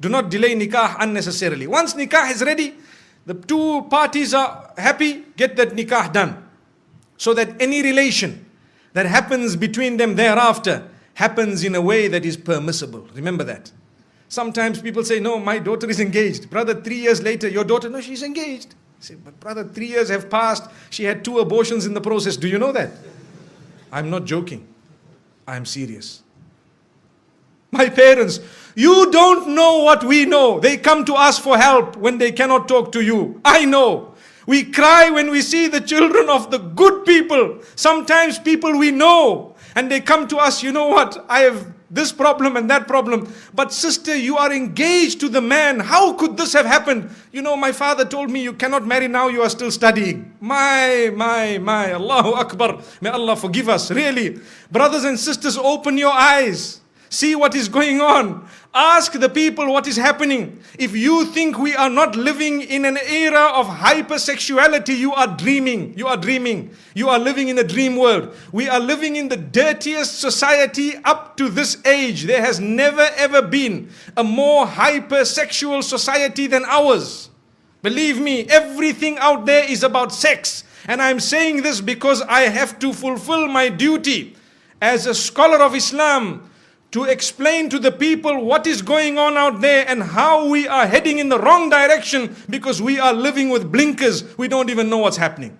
Do not delay nikah unnecessarily. Once nikah is ready, the two parties are happy, get that nikah done. So that any relation that happens between them thereafter happens in a way that is permissible. Remember that. Sometimes people say, no, my daughter is engaged. Brother, 3 years later, your daughter, no, she's engaged. I say, but brother, 3 years have passed. She had 2 abortions in the process. Do you know that? I'm not joking. I'm serious. My parents, you don't know what we know. They come to us for help when they cannot talk to you. I know. We cry when we see the children of the good people. Sometimes people we know. And they come to us, you know what, I have this problem and that problem. But sister, you are engaged to the man. How could this have happened? You know, my father told me you cannot marry now, you are still studying. My, Allahu Akbar. May Allah forgive us, really. Brothers and sisters, open your eyes. See what is going on. Ask the people what is happening. If you think we are not living in an era of hypersexuality, you are dreaming. You are dreaming. You are living in a dream world. We are living in the dirtiest society up to this age. There has never ever been a more hypersexual society than ours. Believe me, everything out there is about sex. And I'm saying this because I have to fulfill my duty as a scholar of Islam, to explain to the people what is going on out there and how we are heading in the wrong direction because we are living with blinkers. We don't even know what's happening.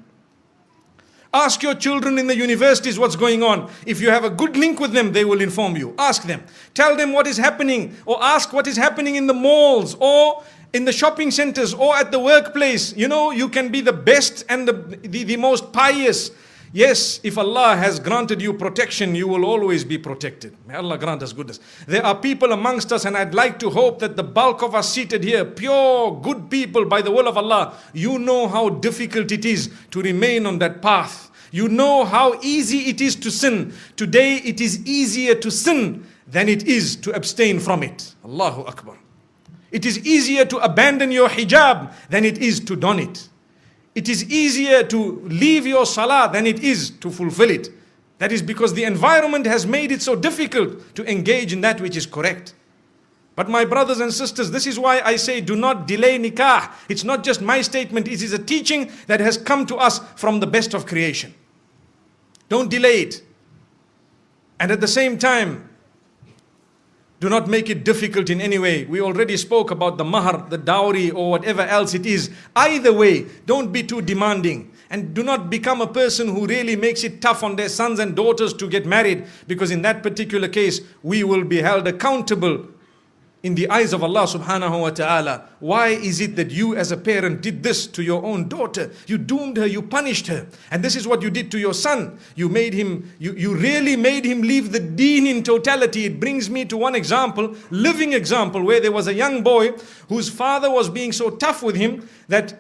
Ask your children in the universities what's going on. If you have a good link with them, they will inform you. Ask them. Tell them what is happening, or ask what is happening in the malls or in the shopping centers or at the workplace. You know, you can be the best and the most pious. Yes, if Allah has granted you protection, you will always be protected. May Allah grant us goodness. There are people amongst us, and I'd like to hope that the bulk of us seated here, pure, good people by the will of Allah, you know how difficult it is to remain on that path. You know how easy it is to sin. Today it is easier to sin than it is to abstain from it. Allahu Akbar. It is easier to abandon your hijab than it is to don it. It is easier to leave your salah than it is to fulfill it. That is because the environment has made it so difficult to engage in that which is correct. But my brothers and sisters, this is why I say do not delay nikah. It's not just my statement, it is a teaching that has come to us from the best of creation. Don't delay it. And at the same time, do not make it difficult in any way. We already spoke about the mahar, the dowry, or whatever else it is. Either way, don't be too demanding. And do not become a person who really makes it tough on their sons and daughters to get married. Because in that particular case, we will be held accountable in the eyes of Allah subhanahu wa ta'ala. Why is it that you as a parent did this to your own daughter? You doomed her, you punished her. And this is what you did to your son. You made him, you really made him leave the deen in totality. It brings me to one example, living example, where there was a young boy whose father was being so tough with him that,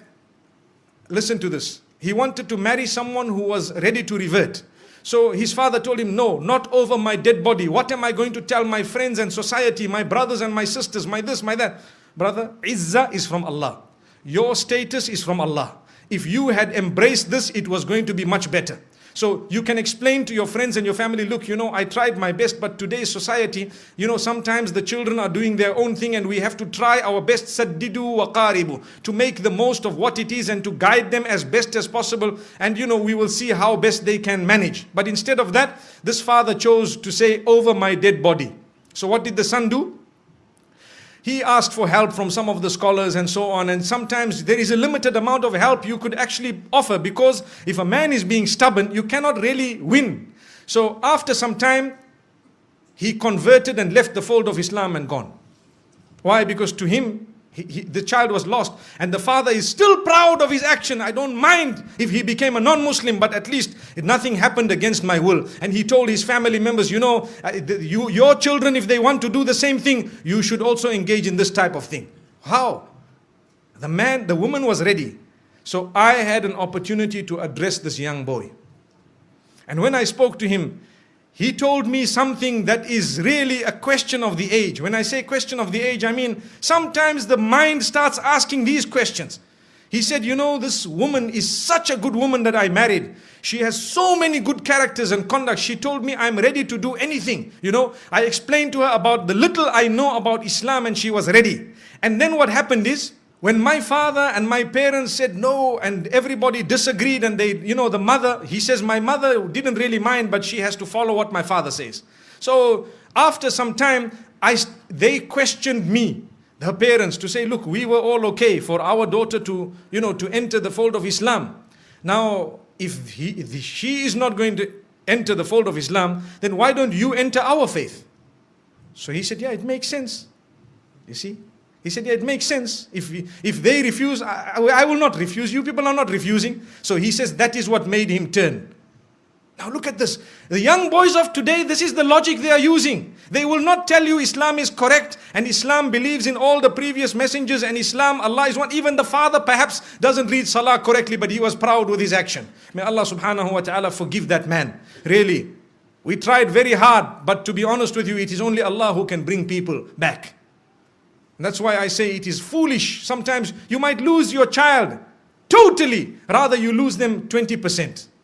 listen to this, he wanted to marry someone who was ready to revert. So his father told him, no, not over my dead body. What am I going to tell my friends and society, my brothers and my sisters, my this, my that? Brother, izzah is from Allah. Your status is from Allah. If you had embraced this, it was going to be much better. So you can explain to your friends and your family, look, you know, I tried my best, but today's society, you know, sometimes the children are doing their own thing and we have to try our best, saddidu wa qaribu, to make the most of what it is and to guide them as best as possible. And, you know, we will see how best they can manage. But instead of that, this father chose to say, over my dead body. So what did the son do? He asked for help from some of the scholars and so on. And sometimes there is a limited amount of help you could actually offer, because if a man is being stubborn, you cannot really win. So after some time, he converted and left the fold of Islam and gone. Why? Because to him, the child was lost. And the father is still proud of his action. I don't mind if he became a non-Muslim, but at least nothing happened against my will. And he told his family members, you know, your children, if they want to do the same thing, you should also engage in this type of thing. How? The woman was ready. So I had an opportunity to address this young boy. And when I spoke to him, he told me something that is really a question of the age. When I say question of the age, I mean sometimes the mind starts asking these questions. He said, you know, this woman is such a good woman that I married. She has so many good characters and conduct. She told me I'm ready to do anything. You know, I explained to her about the little I know about Islam and she was ready. And then what happened is, when my father and my parents said no and everybody disagreed and they, you know, the mother, he says, my mother didn't really mind, but she has to follow what my father says. So after some time, they questioned me, her parents, to say, look, we were all okay for our daughter to, you know, to enter the fold of Islam. Now, if she is not going to enter the fold of Islam, then why don't you enter our faith? So he said, yeah, it makes sense. You see? He said, yeah, it makes sense. If they refuse, I will not refuse. You people are not refusing. So he says that is what made him turn. Now look at this. The young boys of today, this is the logic they are using. They will not tell you Islam is correct and Islam believes in all the previous messengers and Islam, Allah is one. Even the father perhaps doesn't read Salah correctly, but he was proud with his action. May Allah subhanahu wa ta'ala forgive that man. Really. We tried very hard, but to be honest with you, it is only Allah who can bring people back. And that's why I say it is foolish. Sometimes you might lose your child totally. Rather you lose them 20%.